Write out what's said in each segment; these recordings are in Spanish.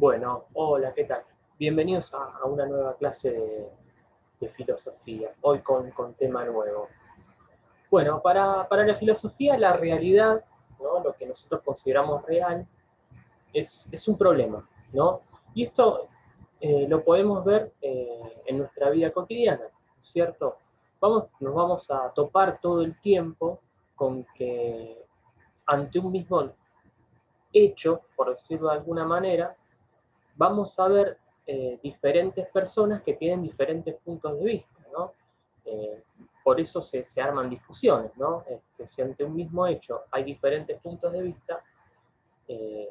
Bueno, hola, ¿qué tal? Bienvenidos a una nueva clase de filosofía, hoy con tema nuevo. Bueno, para la filosofía la realidad, ¿no? Lo que nosotros consideramos real, es un problema, ¿no? Y esto lo podemos ver en nuestra vida cotidiana, ¿cierto? Nos vamos a topar todo el tiempo con que ante un mismo hecho, por decirlo de alguna manera, vamos a ver diferentes personas que tienen diferentes puntos de vista, ¿no? Eh, por eso se arman discusiones, ¿no? Si ante un mismo hecho hay diferentes puntos de vista, eh,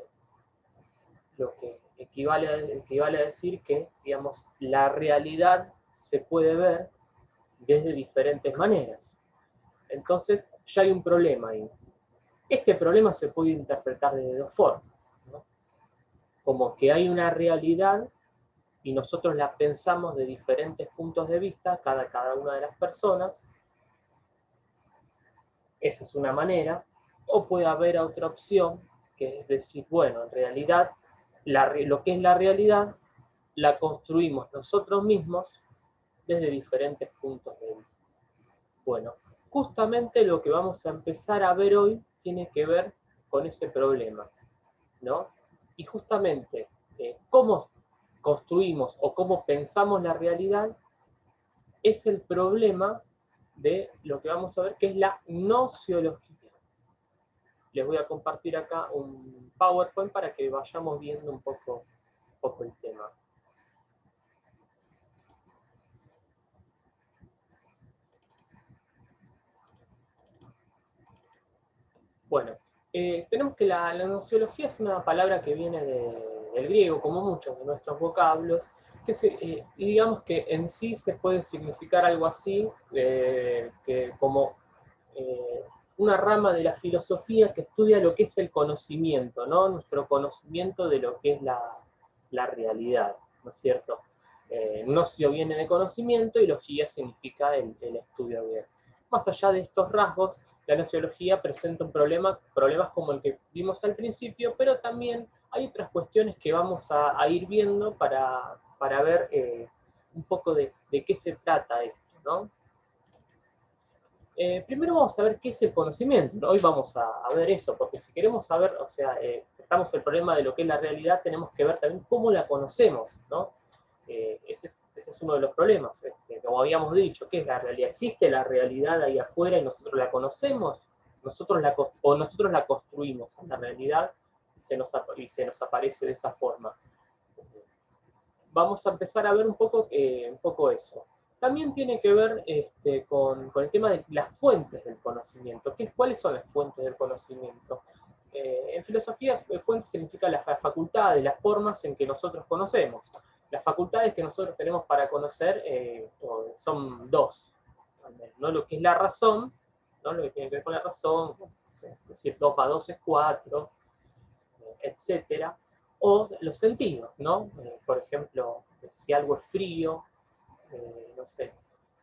lo que equivale a decir que, digamos, la realidad se puede ver desde diferentes maneras. Entonces, ya hay un problema ahí. Este problema se puede interpretar de dos formas, ¿no? Como que hay una realidad y nosotros la pensamos de diferentes puntos de vista, cada una de las personas, esa es una manera, o puede haber otra opción, que es decir, bueno, en realidad lo que es la realidad la construimos nosotros mismos desde diferentes puntos de vista. Bueno, justamente lo que vamos a empezar a ver hoy tiene que ver con ese problema, ¿no? Y justamente cómo construimos o cómo pensamos la realidad es el problema de lo que vamos a ver, que es la nociología. Les voy a compartir acá un PowerPoint para que vayamos viendo un poco el tema. Bueno, tenemos que la nociología es una palabra que viene del griego, como muchos de nuestros vocablos, y digamos que en sí se puede significar algo así, que como eh, una rama de la filosofía que estudia lo que es el conocimiento, ¿no? Nuestro conocimiento de lo que es la realidad, ¿no es cierto? Nocio viene de conocimiento y logía significa el estudio de. Más allá de estos rasgos, la nociología presenta problemas como el que vimos al principio, pero también hay otras cuestiones que vamos a ir viendo para ver un poco de qué se trata esto, ¿no? Primero vamos a ver qué es el conocimiento, ¿no? Hoy vamos a ver eso, porque si queremos saber, o sea, tratamos el problema de lo que es la realidad, tenemos que ver también cómo la conocemos, ¿no? Ese es uno de los problemas. Como habíamos dicho, ¿qué es la realidad? ¿Existe la realidad ahí afuera y nosotros la conocemos? O nosotros la construimos en la realidad y se nos aparece de esa forma. Vamos a empezar a ver un poco eso. También tiene que ver con el tema de las fuentes del conocimiento. ¿Cuáles son las fuentes del conocimiento? En filosofía, fuente significa las facultades, las formas en que nosotros conocemos. Las facultades que nosotros tenemos para conocer son dos, ¿no? Lo que es la razón, ¿no? Lo que tiene que ver con la razón, es decir, 2 más 2 es 4, etcétera, o los sentidos, ¿no? Por ejemplo, si algo es frío, no sé,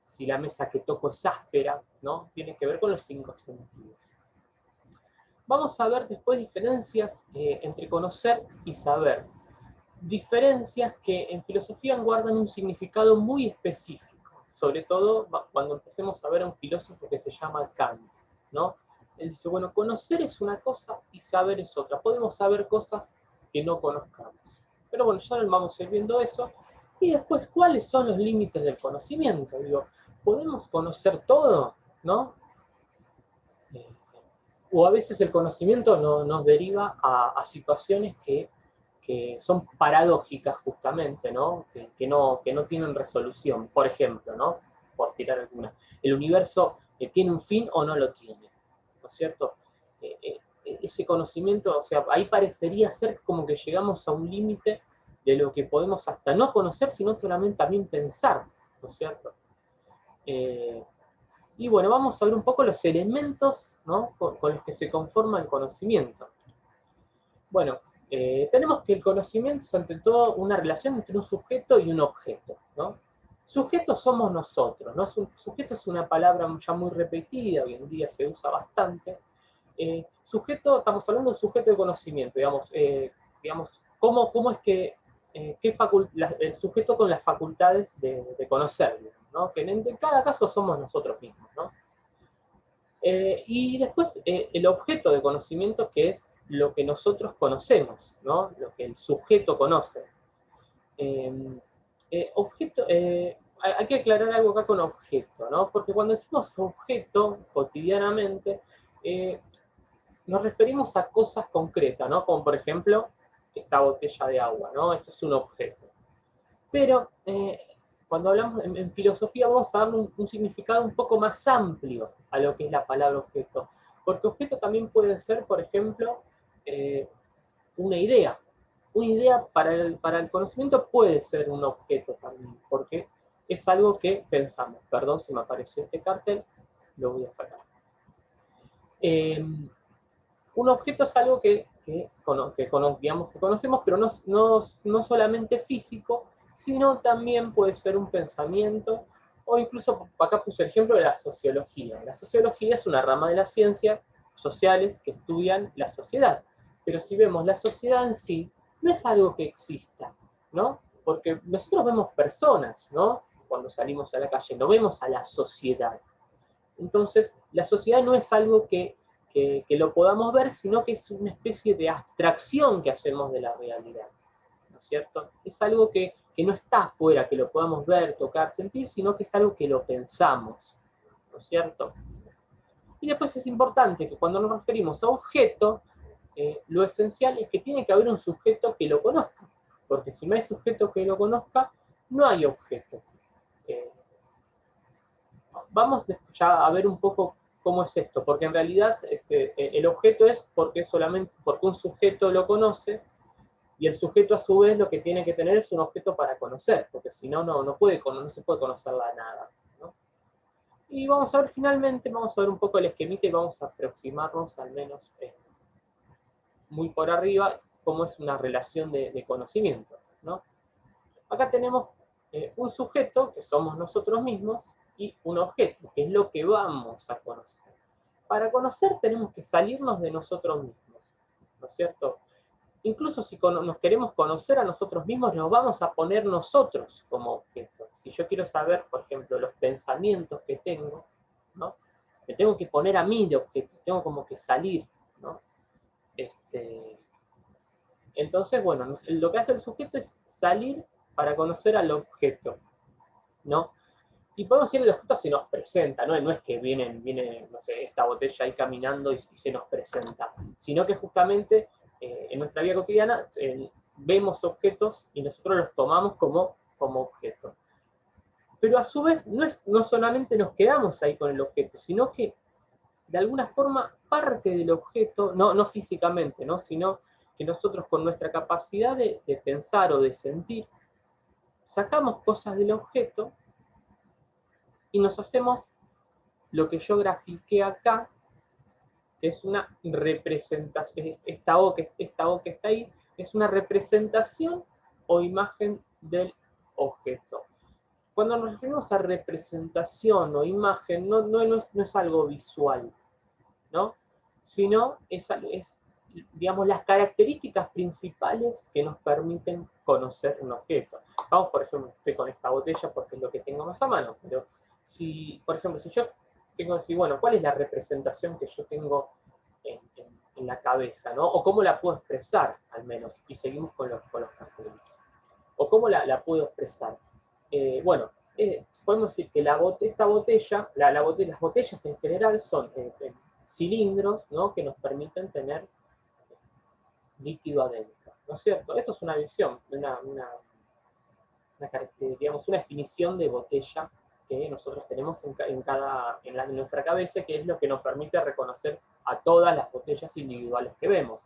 si la mesa que toco es áspera, ¿no? Tiene que ver con los 5 sentidos. Vamos a ver después diferencias entre conocer y saber. Diferencias que en filosofía guardan un significado muy específico, sobre todo cuando empecemos a ver a un filósofo que se llama Kant, ¿no? Él dice, bueno, conocer es una cosa y saber es otra. Podemos saber cosas que no conozcamos. Pero bueno, ya vamos a ir viendo eso. Y después, ¿cuáles son los límites del conocimiento? Digo, ¿podemos conocer todo? ¿No? Eh, o a veces el conocimiento nos deriva a situaciones que son paradójicas justamente, ¿no? Que no tienen resolución. Por ejemplo, ¿no? Por tirar alguna. ¿El universo tiene un fin o no lo tiene? ¿No es cierto? Ese conocimiento, o sea, ahí parecería ser como que llegamos a un límite de lo que podemos hasta no conocer, sino solamente también pensar, ¿no es cierto? Y bueno, vamos a ver un poco los elementos, ¿no? con los que se conforma el conocimiento. Bueno, tenemos que el conocimiento es ante todo una relación entre un sujeto y un objeto, ¿no? Sujetos somos nosotros, ¿no? Sujeto es una palabra ya muy repetida, hoy en día se usa bastante. Sujeto, estamos hablando de sujeto de conocimiento, digamos, cómo es que el sujeto con las facultades de conocer, ¿no? Que en cada caso somos nosotros mismos, ¿no? Y después el objeto de conocimiento, que es lo que nosotros conocemos, ¿no? Lo que el sujeto conoce. Hay que aclarar algo acá con objeto, ¿no? Porque cuando decimos objeto cotidianamente, nos referimos a cosas concretas, ¿no? Como por ejemplo, esta botella de agua, ¿no? Esto es un objeto. Pero cuando hablamos en filosofía vamos a darle un significado un poco más amplio a lo que es la palabra objeto. Porque objeto también puede ser, por ejemplo, una idea. Una idea para el conocimiento puede ser un objeto también, porque es algo que pensamos. Perdón si me apareció este cartel, lo voy a sacar. Un objeto es algo digamos, que conocemos, pero no solamente físico, sino también puede ser un pensamiento, o incluso, acá puse el ejemplo de la sociología. La sociología es una rama de las ciencias sociales que estudian la sociedad. Pero si vemos la sociedad en sí, no es algo que exista, ¿no? Porque nosotros vemos personas, ¿no? Cuando salimos a la calle, no vemos a la sociedad. Entonces, la sociedad no es algo que lo podamos ver, sino que es una especie de abstracción que hacemos de la realidad, ¿no es cierto? Es algo que no está afuera, que lo podamos ver, tocar, sentir, sino que es algo que lo pensamos, ¿no es cierto? Y después es importante que cuando nos referimos a objeto, lo esencial es que tiene que haber un sujeto que lo conozca, porque si no hay sujeto que lo conozca, no hay objeto. Vamos ya a ver un poco cómo es esto, porque en realidad el objeto es porque un sujeto lo conoce, y el sujeto a su vez lo que tiene que tener es un objeto para conocer, porque si no, no se puede conocer la nada, ¿no? Y vamos a ver finalmente, vamos a ver un poco el esquemita y vamos a aproximarnos al menos muy por arriba cómo es una relación de conocimiento, ¿no? Acá tenemos un sujeto, que somos nosotros mismos, y un objeto, que es lo que vamos a conocer. Para conocer tenemos que salirnos de nosotros mismos, ¿no es cierto? Incluso si nos queremos conocer a nosotros mismos, nos vamos a poner nosotros como objeto. Si yo quiero saber, por ejemplo, los pensamientos que tengo, ¿no? Me tengo que poner a mí de objeto, tengo como que salir, ¿no? Entonces, bueno, lo que hace el sujeto es salir para conocer al objeto, ¿no? Y podemos decir que el objeto se nos presenta, ¿no? No es que viene, no sé, esta botella ahí caminando y se nos presenta, sino que justamente en nuestra vida cotidiana vemos objetos y nosotros los tomamos como objeto. Pero a su vez no solamente nos quedamos ahí con el objeto, sino que de alguna forma parte del objeto, no físicamente, ¿no? Sino que nosotros con nuestra capacidad de pensar o de sentir, sacamos cosas del objeto y nos hacemos lo que yo grafiqué acá, que es una representación, esta O que está ahí, es una representación o imagen del objeto. Cuando nos referimos a representación o imagen, no es algo visual, ¿no? Sino es, digamos, las características principales que nos permiten conocer un objeto. Vamos, por ejemplo, estoy con esta botella porque es lo que tengo más a mano, pero por ejemplo, si yo tengo que decir, bueno, ¿cuál es la representación que yo tengo en la cabeza, ¿no? O cómo la puedo expresar, al menos, y seguimos con los carteles. O cómo la puedo expresar. Bueno, podemos decir que esta botella, las botellas en general son cilindros, ¿no? Que nos permiten tener líquido adentro, ¿no es cierto? Eso es una visión, digamos, una definición de botella que nosotros tenemos en nuestra cabeza, que es lo que nos permite reconocer a todas las botellas individuales que vemos.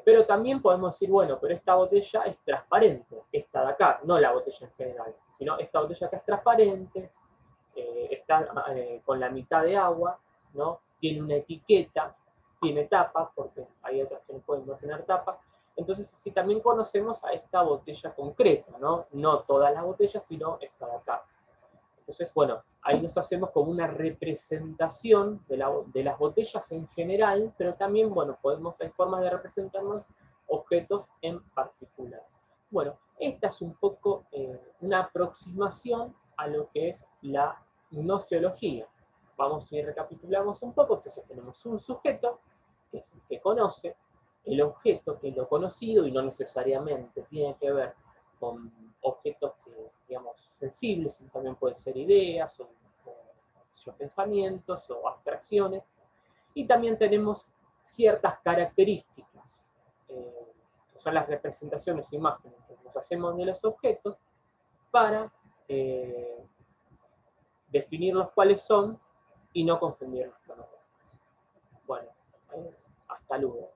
Pero también podemos decir, bueno, pero esta botella es transparente, esta de acá, no la botella en general, sino esta botella acá es transparente, está con la mitad de agua, ¿no? Tiene una etiqueta, tiene tapa, porque hay otras que no pueden no tener tapa. Entonces, así también conocemos a esta botella concreta, ¿no? No todas las botellas, sino esta de acá. Entonces, bueno, ahí nos hacemos como una representación de las botellas en general, pero también, bueno, hay formas de representarnos objetos en particular. Bueno, esta es un poco una aproximación a lo que es la gnoseología. Vamos a ir recapitulamos un poco. Entonces tenemos un sujeto, que es el que conoce, el objeto, que es lo conocido, y no necesariamente tiene que ver con objetos que, digamos, sensibles, sino también pueden ser ideas, o pensamientos, o abstracciones. Y también tenemos ciertas características, que son las representaciones, imágenes que nos hacemos de los objetos, para definirlos cuáles son y no confundirlos con otros. Bueno, hasta luego.